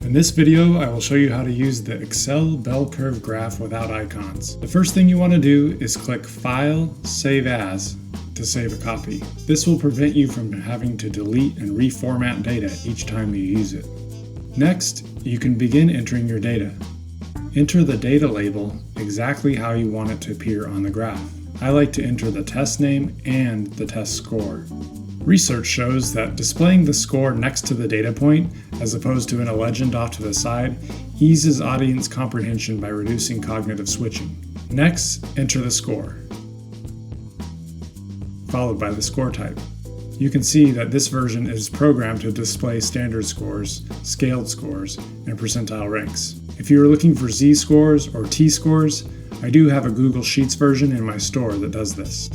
In this video, I will show you how to use the Excel bell curve graph without icons. The first thing you want to do is click File, Save As to save a copy. This will prevent you from having to delete and reformat data each time you use it. Next, you can begin entering your data. Enter the data label exactly how you want it to appear on the graph. I like to enter the test name and the test score. Research shows that displaying the score next to the data point, as opposed to in a legend off to the side, eases audience comprehension by reducing cognitive switching. Next, enter the score, followed by the score type. You can see that this version is programmed to display standard scores, scaled scores, and percentile ranks. If you are looking for Z-scores or T-scores, I do have a Google Sheets version in my store that does this.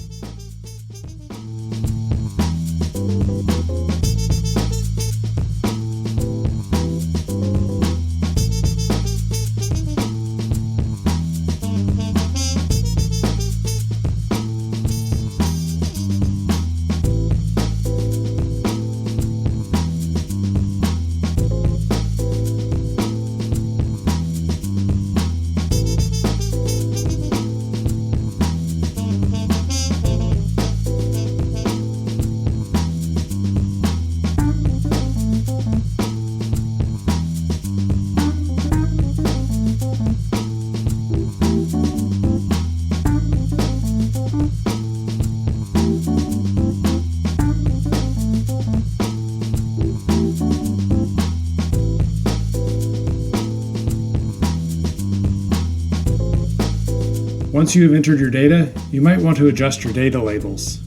Once you have entered your data, you might want to adjust your data labels.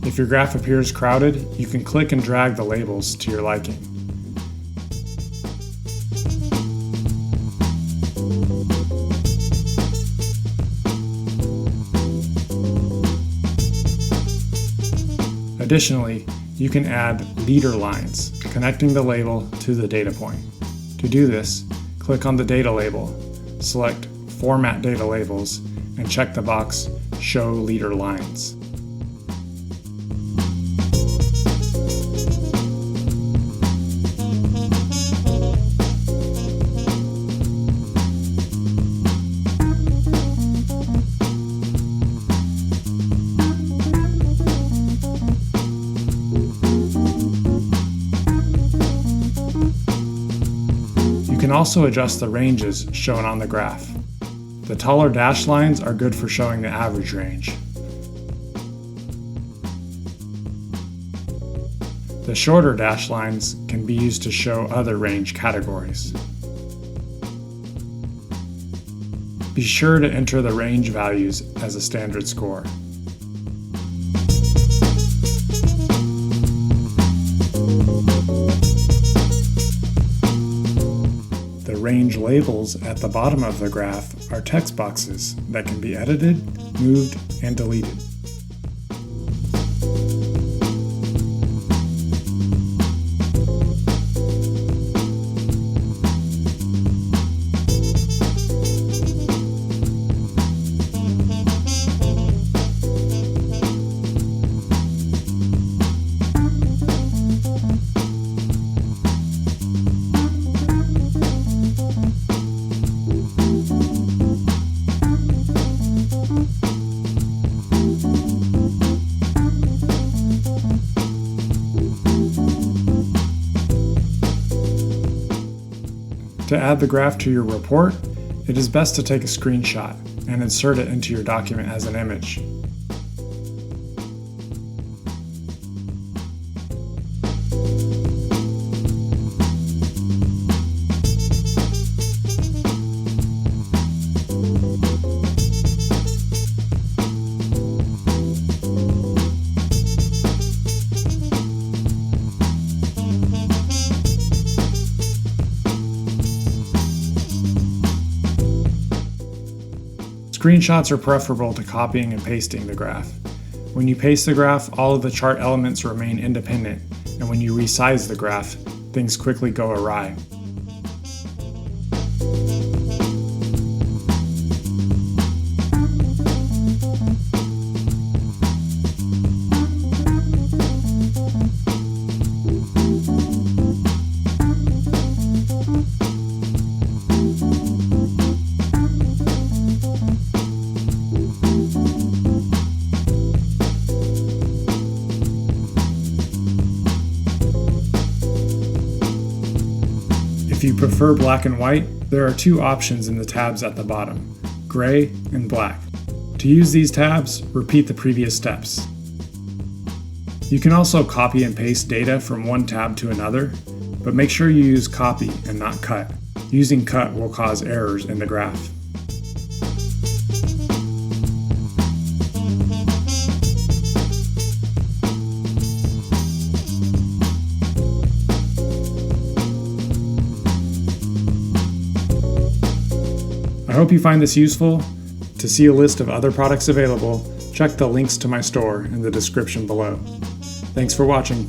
If your graph appears crowded, you can click and drag the labels to your liking. Additionally, you can add leader lines, connecting the label to the data point. To do this, click on the data label, select Format Data Labels, and check the box Show Leader Lines. You can also adjust the ranges shown on the graph. The taller dashed lines are good for showing the average range. The shorter dashed lines can be used to show other range categories. Be sure to enter the range values as a standard score. The range labels at the bottom of the graph are text boxes that can be edited, moved, and deleted. To add the graph to your report, it is best to take a screenshot and insert it into your document as an image. Screenshots are preferable to copying and pasting the graph. When you paste the graph, all of the chart elements remain independent, and when you resize the graph, things quickly go awry. If you prefer black and white, there are two options in the tabs at the bottom, gray and black. To use these tabs, repeat the previous steps. You can also copy and paste data from one tab to another, but make sure you use copy and not cut. Using cut will cause errors in the graph. I hope you find this useful. To see a list of other products available, check the links to my store in the description below. Thanks for watching.